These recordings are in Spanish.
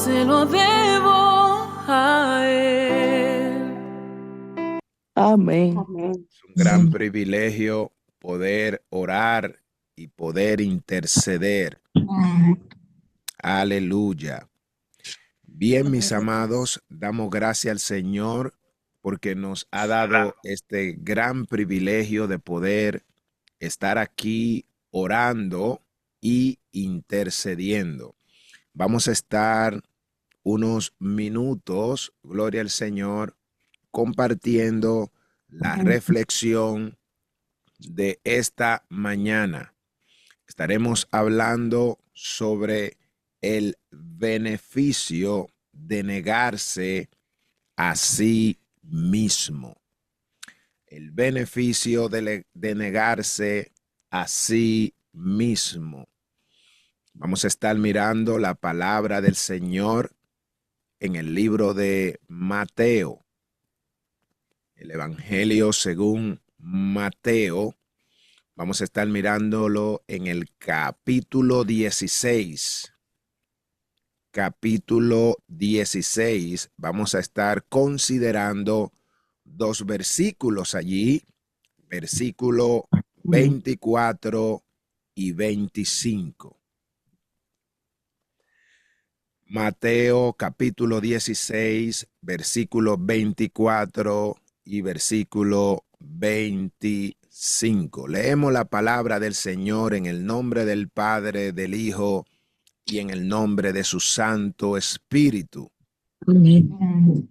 se lo debo a Él. Amén. Amén. Es un gran privilegio poder orar y poder interceder. Aleluya. Bien, mis amados, damos gracias al Señor porque nos ha dado este gran privilegio de poder estar aquí orando y intercediendo. Vamos a estar unos minutos, gloria al Señor, compartiendo la reflexión de esta mañana. Estaremos hablando sobre el beneficio de negarse a sí mismo. El beneficio de negarse a sí mismo. Vamos a estar mirando la palabra del Señor en el libro de Mateo. El Evangelio según Mateo. Vamos a estar mirándolo en el capítulo 16. Capítulo 16. Vamos a estar considerando dos versículos allí. Versículo 24 y 25. Mateo capítulo 16, versículo 24 y versículo 25. Leemos la palabra del Señor en el nombre del Padre, del Hijo y en el nombre de su Santo Espíritu. Amén.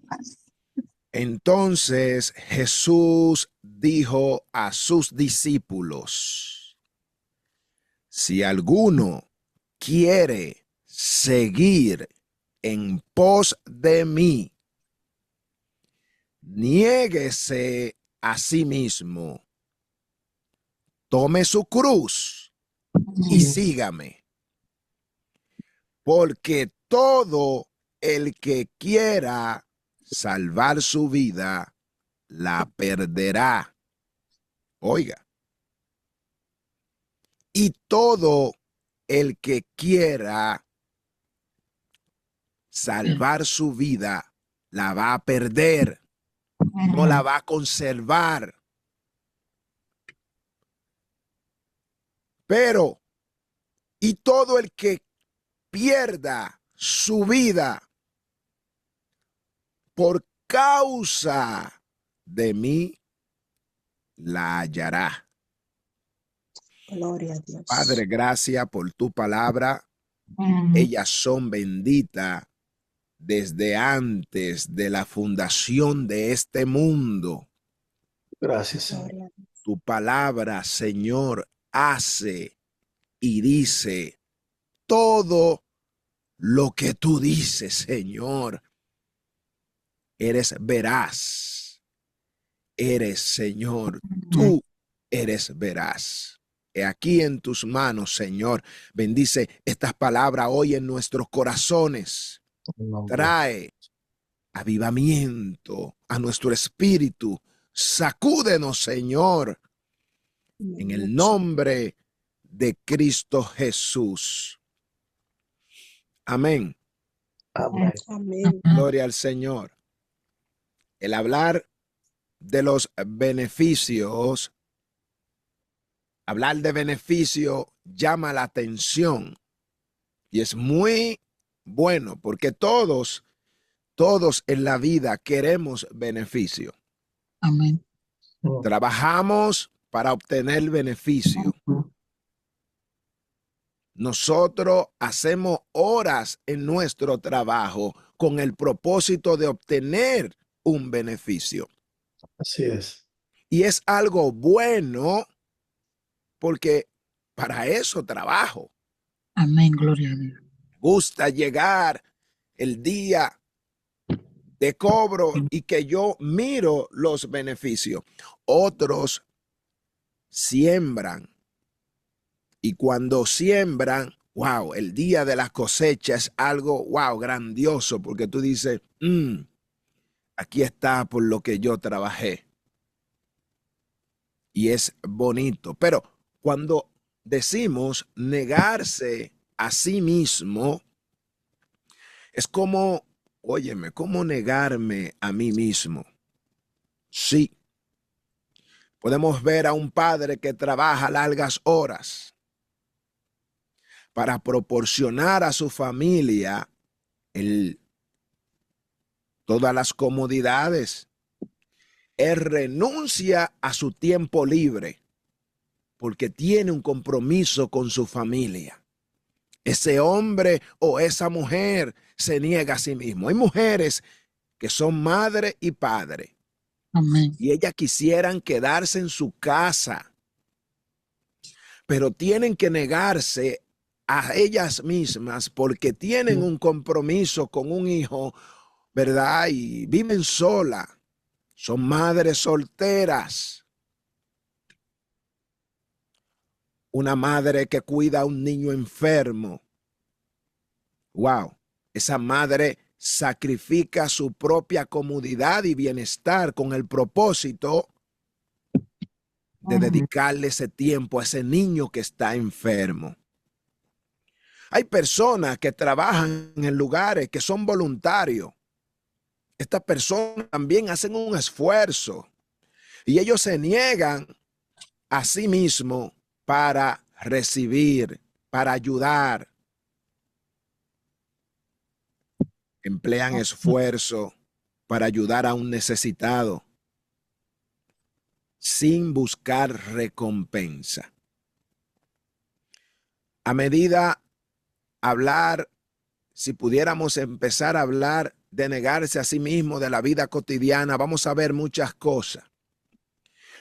Entonces Jesús dijo a sus discípulos: si alguno quiere seguir en pos de mí, niéguese a sí mismo, tome su cruz y sígame. Porque todo el que quiera salvar su vida, la perderá. Oiga. Y todo el que quiera salvar su vida, la va a perder, no la va a conservar. Pero, y todo el que pierda su vida por causa de mí, la hallará. Gloria a Dios. Padre, gracias por tu palabra. Ellas son benditas desde antes de la fundación de este mundo. Gracias, Señor. Gloria a Dios. Tu palabra, Señor, hace y dice todo lo que tú dices, Señor. Eres veraz. Eres, Señor, tú eres veraz. He aquí en tus manos, Señor. Bendice estas palabras hoy en nuestros corazones. Trae avivamiento a nuestro espíritu. Sacúdenos, Señor, en el nombre de Cristo Jesús. Amén. Amén. Amén. Gloria al Señor. El hablar de los beneficios, hablar de beneficio llama la atención y es muy bueno porque todos en la vida queremos beneficio. Amén. Trabajamos para obtener beneficio. Nosotros hacemos horas en nuestro trabajo con el propósito de obtener un beneficio. Así es. Y es algo bueno porque para eso trabajo. Amén. Gloria a Dios. Me gusta llegar el día de cobro y que yo miro los beneficios. Otros siembran. Y cuando siembran, wow, el día de la cosecha es algo, wow, grandioso, porque tú dices, aquí está por lo que yo trabajé. Y es bonito. Pero cuando decimos negarse a sí mismo, Es como, óyeme, ¿cómo negarme a mí mismo? Sí. Podemos ver a un padre que trabaja largas horas para proporcionar a su familia todas las comodidades. Él renuncia a su tiempo libre porque tiene un compromiso con su familia. Ese hombre o esa mujer se niega a sí mismo. Hay mujeres que son madre y padre Amén. y ellas quisieran quedarse en su casa, pero tienen que negarse a ellas mismas porque tienen un compromiso con un hijo, ¿verdad? Y viven sola. Son madres solteras. Una madre que cuida a un niño enfermo. Wow, esa madre sacrifica su propia comodidad y bienestar con el propósito de dedicarle ese tiempo a ese niño que está enfermo. Hay personas que trabajan en lugares que son voluntarios. Estas personas también hacen un esfuerzo y ellos se niegan a sí mismos para recibir, para ayudar. Emplean esfuerzo para ayudar a un necesitado sin buscar recompensa. A medida hablar, si pudiéramos empezar a hablar de negarse a sí mismo, de la vida cotidiana, vamos a ver muchas cosas.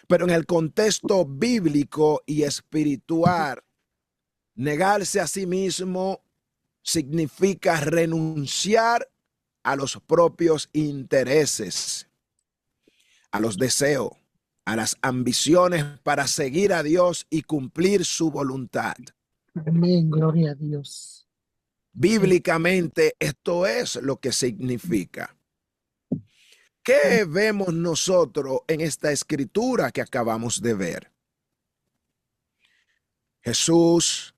Pero en el contexto bíblico y espiritual, negarse a sí mismo significa renunciar a los propios intereses, a los deseos, a las ambiciones para seguir a Dios y cumplir su voluntad. Amén, gloria a Dios. Bíblicamente, esto es lo que significa. ¿Qué vemos nosotros en esta escritura que acabamos de ver? Jesús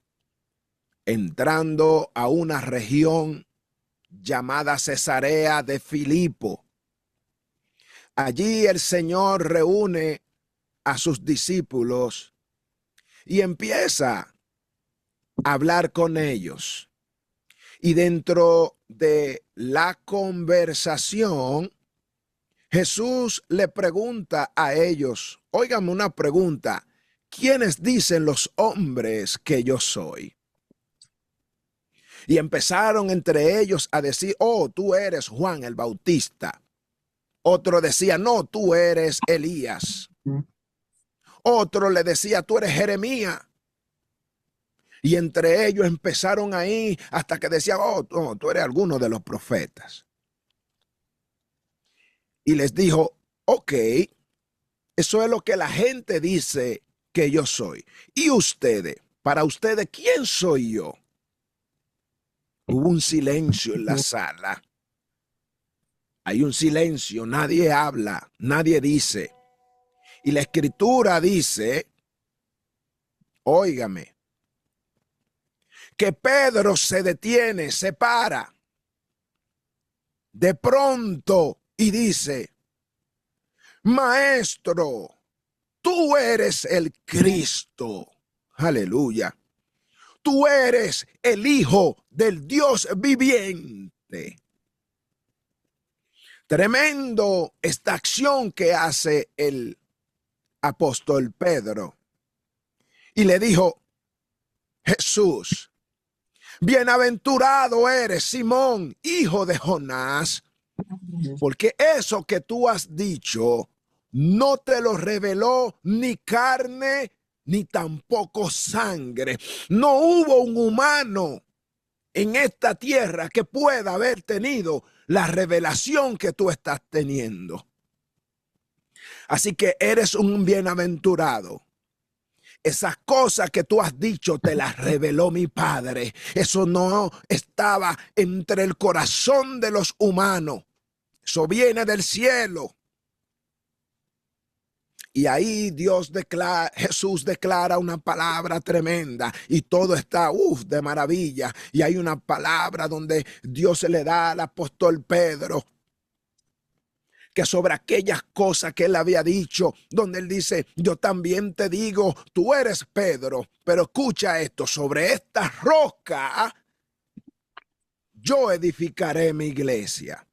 entrando a una región llamada Cesarea de Filipo. Allí el Señor reúne a sus discípulos y empieza a hablar con ellos. Y dentro de la conversación, Jesús le pregunta a ellos, óigame una pregunta, ¿quiénes dicen los hombres que yo soy? Y empezaron entre ellos a decir, oh, tú eres Juan el Bautista. Otro decía, no, tú eres Elías. Otro le decía, tú eres Jeremías. Y entre ellos empezaron ahí hasta que decían, oh, no, tú eres alguno de los profetas. Y les dijo, ok, eso es lo que la gente dice que yo soy. Y ustedes, para ustedes, ¿quién soy yo? Hubo un silencio en la sala. Hay un silencio, nadie habla, nadie dice. Y la escritura dice, óigame, que Pedro se detiene, se para de pronto y dice, Maestro, tú eres el Cristo. Aleluya. Tú eres el Hijo del Dios viviente. Tremendo esta acción que hace el apóstol Pedro. Y le dijo, Jesús, bienaventurado eres, Simón, hijo de Jonás, porque eso que tú has dicho no te lo reveló ni carne ni tampoco sangre. No hubo un humano en esta tierra que pueda haber tenido la revelación que tú estás teniendo. Así que eres un bienaventurado. Esas cosas que tú has dicho te las reveló mi Padre. Eso no estaba entre el corazón de los humanos. Eso viene del cielo. Y ahí Jesús declara una palabra tremenda y todo está de maravilla. Y hay una palabra donde Dios se le da al apóstol Pedro, que sobre aquellas cosas que él había dicho, donde él dice, yo también te digo, tú eres Pedro, pero escucha esto, sobre esta roca yo edificaré mi iglesia.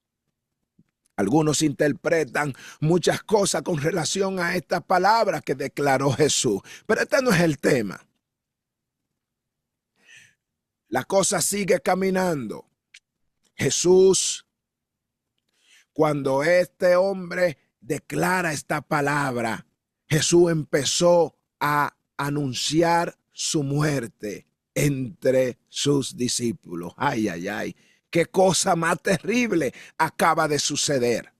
Algunos interpretan muchas cosas con relación a estas palabras que declaró Jesús, pero este no es el tema. La cosa sigue caminando. Jesús, cuando este hombre declara esta palabra, Jesús empezó a anunciar su muerte entre sus discípulos. Ay, ay, ay. Qué cosa más terrible acaba de suceder.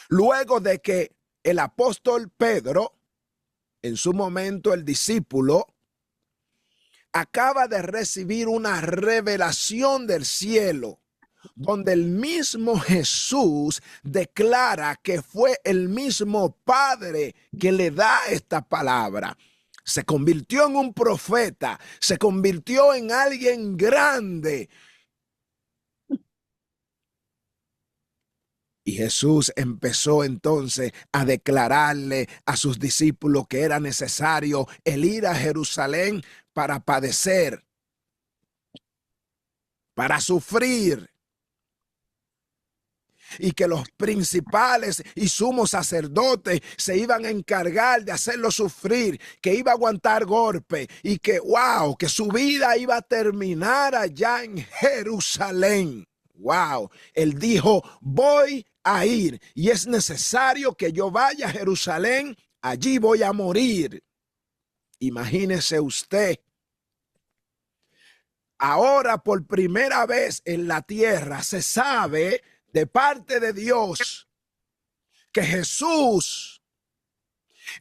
Luego de que el apóstol Pedro, en su momento el discípulo, acaba de recibir una revelación del cielo, donde el mismo Jesús declara que fue el mismo Padre que le da esta palabra. Se convirtió en un profeta, se convirtió en alguien grande. Y Jesús empezó entonces a declararle a sus discípulos que era necesario el ir a Jerusalén para padecer, para sufrir, y que los principales y sumos sacerdotes se iban a encargar de hacerlo sufrir, que iba a aguantar golpe y que que su vida iba a terminar allá en Jerusalén. Él dijo, voy a ir y es necesario que yo vaya a Jerusalén, allí voy a morir. Imagínese usted. Ahora por primera vez en la tierra se sabe de parte de Dios que Jesús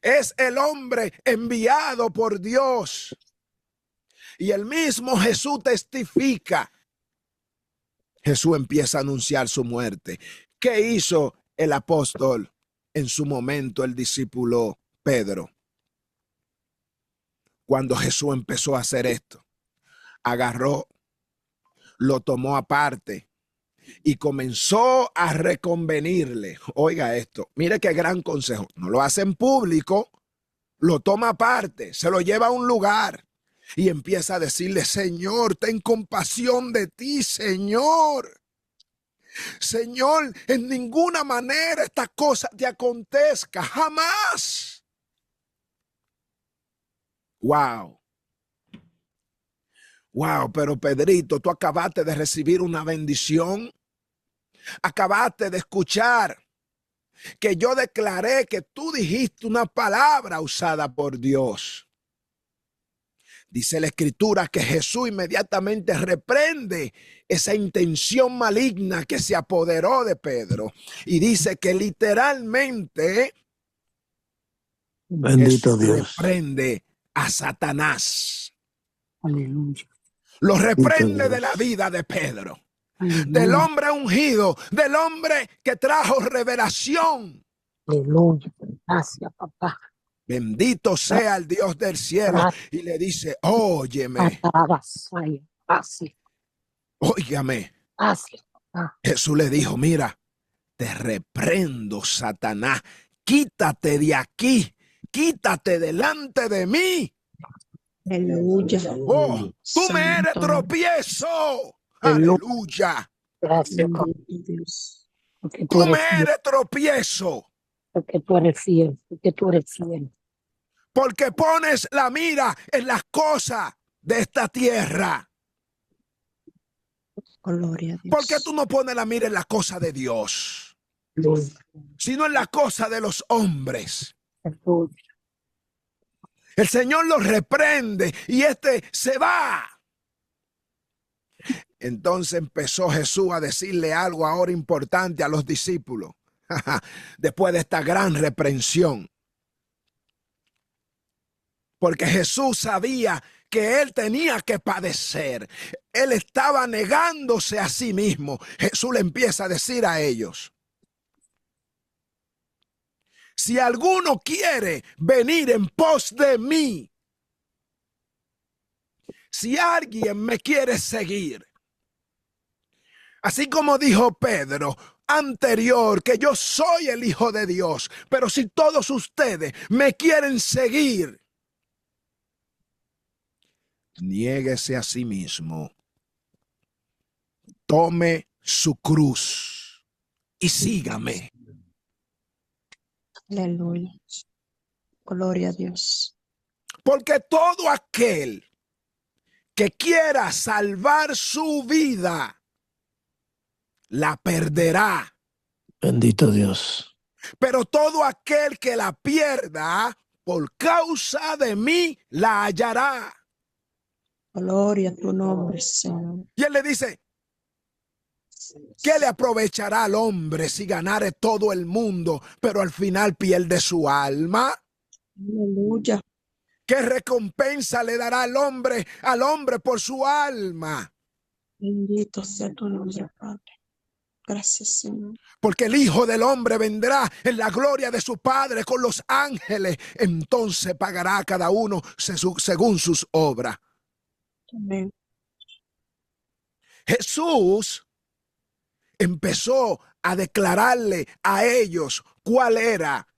es el hombre enviado por Dios. Y el mismo Jesús testifica. Jesús empieza a anunciar su muerte. ¿Qué hizo el apóstol en su momento, el discípulo Pedro? Cuando Jesús empezó a hacer esto, agarró, lo tomó aparte y comenzó a reconvenirle. Oiga esto, mire qué gran consejo. No lo hace en público, lo toma aparte, se lo lleva a un lugar y empieza a decirle, Señor, ten compasión de ti, Señor. Señor, en ninguna manera esta cosa te acontezca, jamás. Wow, pero Pedrito, tú acabaste de recibir una bendición. Acabaste de escuchar que yo declaré que tú dijiste una palabra usada por Dios. Dice la escritura que Jesús inmediatamente reprende esa intención maligna que se apoderó de Pedro. Y dice que literalmente Bendito Jesús Dios. reprende a Satanás. Aleluya. Lo reprende Dios. de la vida de Pedro. Aleluya. Del hombre ungido, del hombre que trajo revelación. Aleluya. Gracias, papá. Bendito sea el Dios del cielo. Y le dice, óyeme, óigame. Gracias, papá. Jesús le dijo, mira, te reprendo, Satanás. Quítate de aquí, quítate delante de mí. Aleluya. Oh, tú me eres Santo. tropiezo. Aleluya. Gracias, papá. Bendito Dios. Porque Tú me eres fiel, eres tropiezo. porque tú eres fiel, porque tú eres fiel. Porque pones la mira en las cosas de esta tierra. Gloria a Dios. ¿Por qué tú no pones la mira en las cosas de Dios, Aleluya. sino en las cosas de los hombres? Aleluya. El Señor los reprende y se va. Entonces empezó Jesús a decirle algo ahora importante a los discípulos. Después de esta gran reprensión. Porque Jesús sabía que él tenía que padecer. Él estaba negándose a sí mismo. Jesús le empieza a decir a ellos: si alguno quiere venir en pos de mí, si alguien me quiere seguir, así como dijo Pedro anterior, que yo soy el Hijo de Dios, pero si todos ustedes me quieren seguir, niéguese a sí mismo, tome su cruz y sígame. Aleluya. Gloria a Dios. Porque todo aquel que quiera salvar su vida, la perderá. Bendito Dios. Pero todo aquel que la pierda, por causa de mí, la hallará. Gloria a tu nombre, Señor. Y él le dice, ¿qué le aprovechará al hombre si ganare todo el mundo, pero al final pierde su alma? Aleluya. ¿Qué recompensa le dará al hombre por su alma? Bendito sea tu nombre, Padre. Gracias, Señor. Porque el Hijo del Hombre vendrá en la gloria de su Padre con los ángeles. Entonces pagará a cada uno según sus obras. Amén. Jesús empezó a declararle a ellos cuál era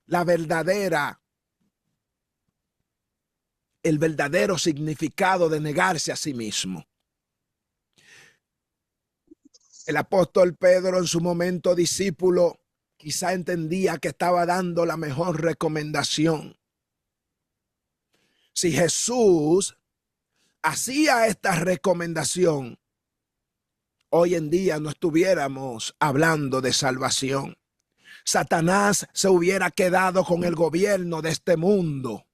el verdadero significado de negarse a sí mismo. El apóstol Pedro, en su momento discípulo, quizá entendía que estaba dando la mejor recomendación. Si Jesús hacía esta recomendación, hoy en día no estuviéramos hablando de salvación. Satanás se hubiera quedado con el gobierno de este mundo.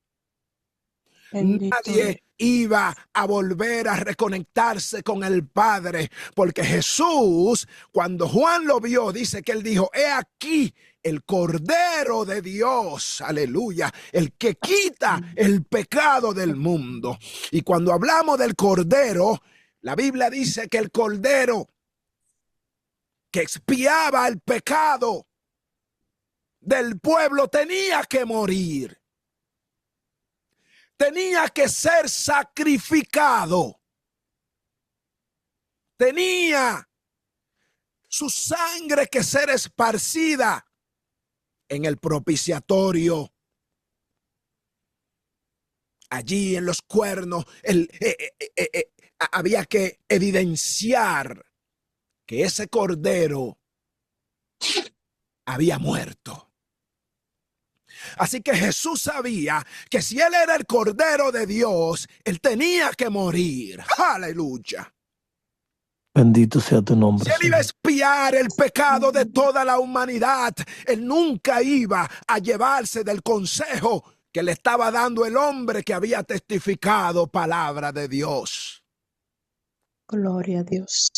Bendito. Nadie iba a volver a reconectarse con el Padre, porque Jesús, cuando Juan lo vio, dice que él dijo, he aquí el Cordero de Dios, aleluya, el que quita el pecado del mundo. Y cuando hablamos del Cordero, la Biblia dice que el Cordero que expiaba el pecado del pueblo tenía que morir. Tenía que ser sacrificado. Tenía su sangre que ser esparcida en el propiciatorio. Allí en los cuernos había que evidenciar que ese cordero había muerto. Así que Jesús sabía que si él era el Cordero de Dios, él tenía que morir. Aleluya. Bendito sea tu nombre. Si él iba a expiar el pecado de toda la humanidad, él nunca iba a llevarse del consejo que le estaba dando el hombre que había testificado palabra de Dios. Gloria a Dios.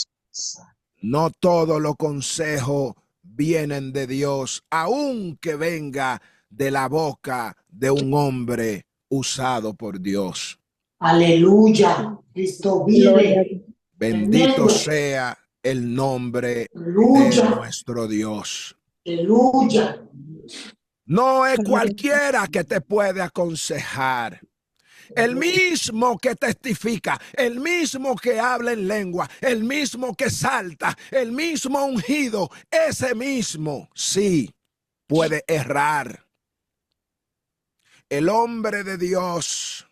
No todos los consejos vienen de Dios, aunque venga de la boca de un hombre usado por Dios. Aleluya. Cristo vive. Bendito sea el nombre de Aleluya. nuestro Dios. Aleluya. No es cualquiera que te puede aconsejar. El mismo que testifica, el mismo que habla en lengua, el mismo que salta, el mismo ungido, ese mismo sí puede errar. El hombre de Dios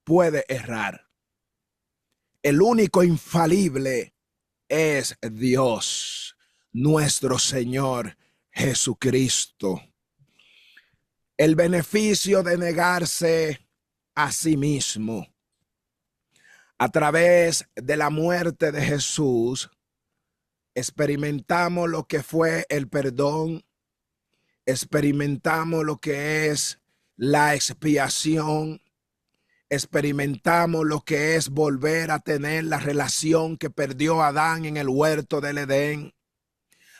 puede errar. El único infalible es Dios, nuestro Señor Jesucristo. El beneficio de negarse a sí mismo. A través de la muerte de Jesús, experimentamos lo que fue el perdón, experimentamos lo que es la expiación, experimentamos lo que es volver a tener la relación que perdió Adán en el huerto del Edén.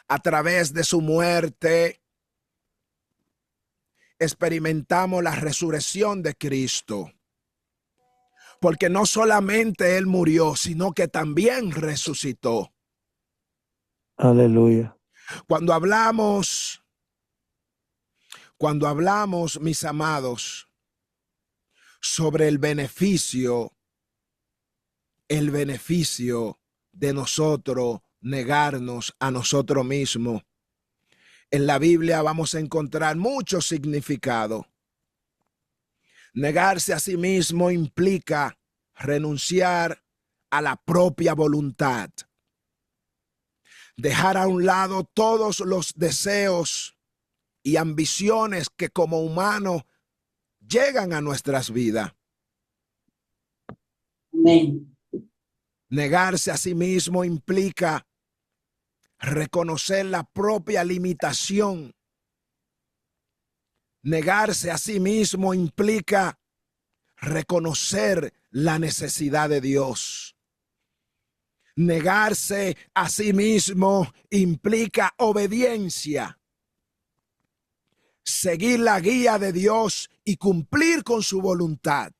A través de su muerte, experimentamos la resurrección de Cristo. Porque no solamente Él murió, sino que también resucitó. Aleluya. Cuando hablamos, mis amados, sobre el beneficio de nosotros negarnos a nosotros mismos, en la Biblia vamos a encontrar mucho significado. Negarse a sí mismo implica renunciar a la propia voluntad, dejar a un lado todos los deseos y ambiciones que como humanos llegan a nuestras vidas. Amén. Negarse a sí mismo implica reconocer la propia limitación. Negarse a sí mismo implica reconocer la necesidad de Dios. Negarse a sí mismo implica obediencia, seguir la guía de Dios y cumplir con su voluntad.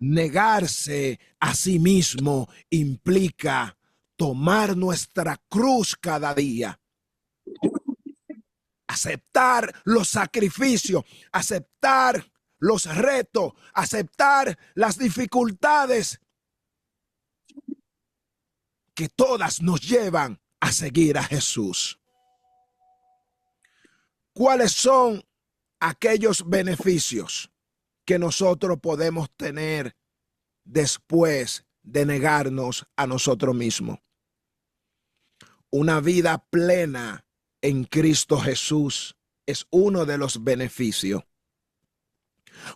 Negarse a sí mismo implica tomar nuestra cruz cada día, aceptar los sacrificios, aceptar los retos, aceptar las dificultades que todas nos llevan a seguir a Jesús. ¿Cuáles son aquellos beneficios que nosotros podemos tener después de negarnos a nosotros mismos? Una vida plena en Cristo Jesús es uno de los beneficios.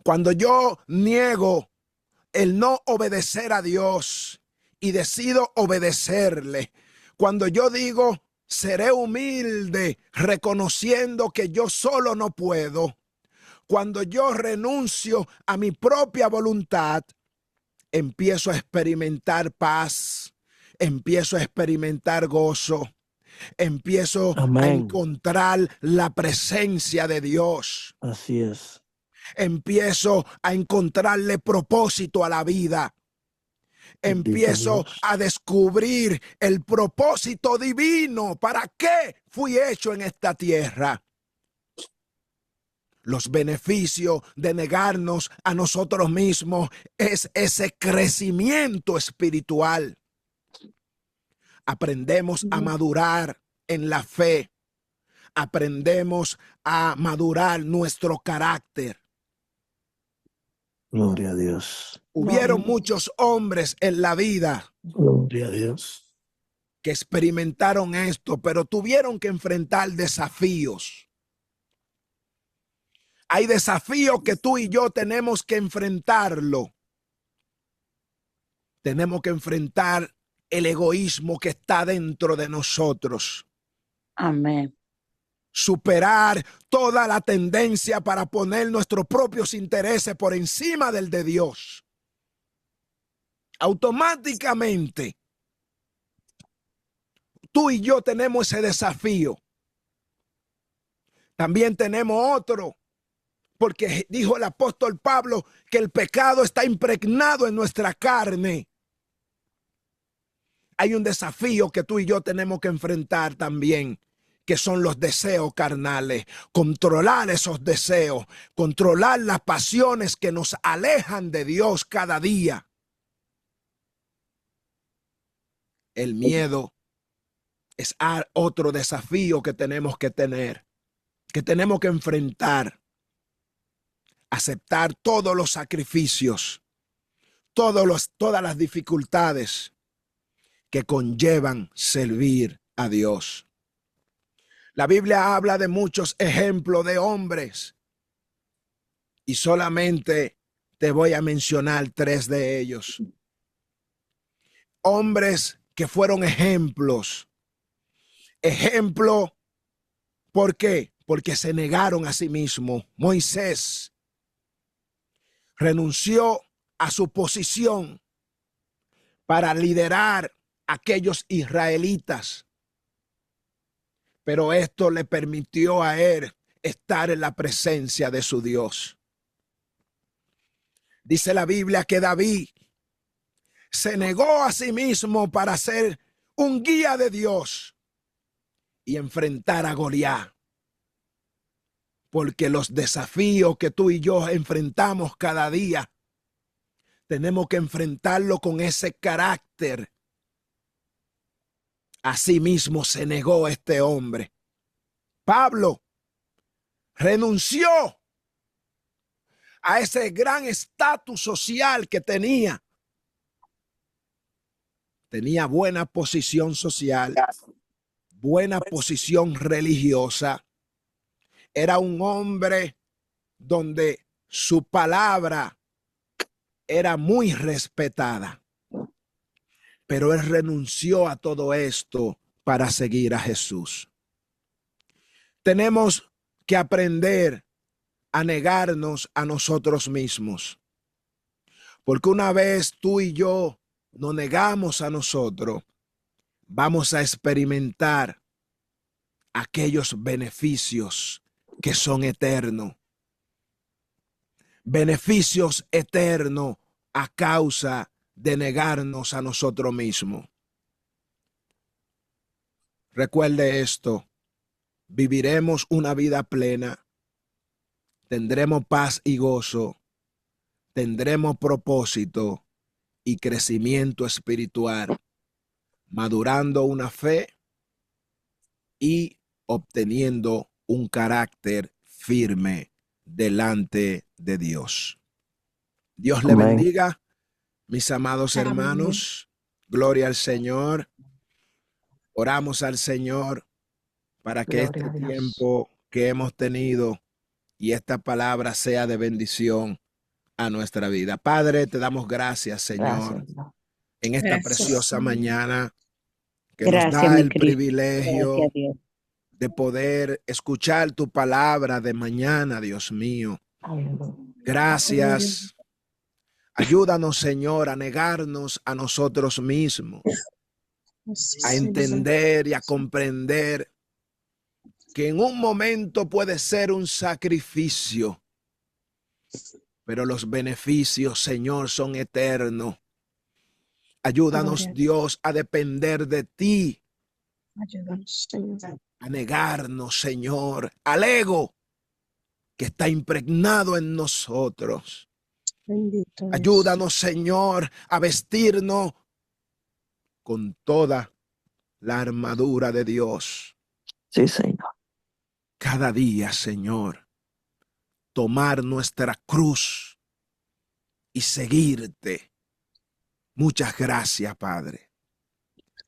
Cuando yo niego el no obedecer a Dios y decido obedecerle, cuando yo digo seré humilde reconociendo que yo solo no puedo, cuando yo renuncio a mi propia voluntad, empiezo a experimentar paz, empiezo a experimentar gozo, empiezo a Amén. encontrar la presencia de Dios. Así es. Empiezo a encontrarle propósito a la vida. Empiezo Dios. a descubrir el propósito divino. ¿Para qué fui hecho en esta tierra? Los beneficios de negarnos a nosotros mismos es ese crecimiento espiritual. Aprendemos a madurar en la fe. Aprendemos a madurar nuestro carácter. Gloria a Dios. Hubieron muchos hombres en la vida Gloria a Dios. que experimentaron esto, pero tuvieron que enfrentar desafíos. Hay desafíos que tú y yo tenemos que enfrentarlo. Tenemos que enfrentar el egoísmo que está dentro de nosotros. Amén. Superar toda la tendencia para poner nuestros propios intereses por encima del de Dios. Automáticamente, tú y yo tenemos ese desafío. También tenemos otro, porque dijo el apóstol Pablo que el pecado está impregnado en nuestra carne. Hay un desafío que tú y yo tenemos que enfrentar también, que son los deseos carnales. Controlar esos deseos, controlar las pasiones que nos alejan de Dios cada día. El miedo es otro desafío que tenemos que tener, que tenemos que enfrentar. Aceptar todos los sacrificios, todas las dificultades que conllevan servir a Dios. La Biblia habla de muchos ejemplos de hombres y solamente te voy a mencionar 3 de ellos. Hombres que fueron ejemplos. Ejemplo, ¿por qué? Porque se negaron a sí mismos. Moisés renunció a su posición para liderar a aquellos israelitas, pero esto le permitió a él estar en la presencia de su Dios. Dice la Biblia que David se negó a sí mismo para ser un guía de Dios y enfrentar a Goliat. Porque los desafíos que tú y yo enfrentamos cada día, tenemos que enfrentarlo con ese carácter. Asimismo se negó este hombre. Pablo renunció a ese gran estatus social que tenía. Tenía buena posición social, buena posición religiosa. Era un hombre donde su palabra era muy respetada. Pero él renunció a todo esto para seguir a Jesús. Tenemos que aprender a negarnos a nosotros mismos. Porque una vez tú y yo nos negamos a nosotros, vamos a experimentar aquellos beneficios que son eternos. Beneficios eternos a causa de negarnos a nosotros mismos. Recuerde esto, viviremos una vida plena, tendremos paz y gozo, tendremos propósito y crecimiento espiritual, madurando una fe y obteniendo un carácter firme delante de Dios. Dios le Amén. bendiga, mis amados hermanos. Gloria al Señor. Oramos al Señor para que Gloria a este Dios. tiempo que hemos tenido y esta palabra sea de bendición a nuestra vida. Padre, te damos gracias, Señor, Gracias, Dios. en esta Gracias, preciosa Señor. mañana que Gracias, nos da mi el Cristo. privilegio Gracias, Dios. de poder escuchar tu palabra de mañana, Dios mío. Aleluya. Gracias. Ayúdanos, Señor, a negarnos a nosotros mismos, a entender y a comprender que en un momento puede ser un sacrificio, pero los beneficios, Señor, son eternos. Ayúdanos, Gloria. Dios, a depender de ti, Ayúdanos, Señor. a negarnos, Señor, al ego que está impregnado en nosotros. Bendito es. Ayúdanos, Señor, a vestirnos con toda la armadura de Dios. Sí, Señor. Cada día, Señor, tomar nuestra cruz y seguirte. Muchas gracias, Padre.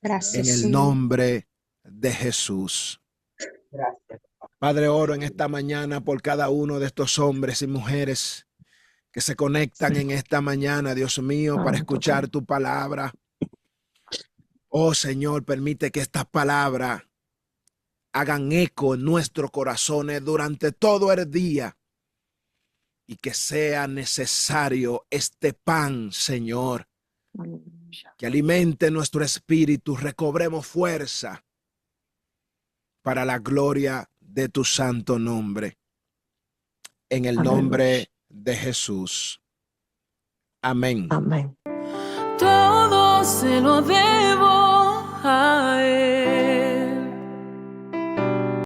Gracias, En el Señor. nombre de Jesús. Gracias. Padre, oro en esta mañana por cada uno de estos hombres y mujeres que se conectan en esta mañana, Dios mío, para escuchar tu palabra. Oh, Señor, permite que estas palabras hagan eco en nuestros corazones durante todo el día y que sea necesario este pan, Señor, que alimente nuestro espíritu, recobremos fuerza para la gloria de tu santo nombre. En el nombre de Jesús. Amén. Amén. Todo se lo debo a Él.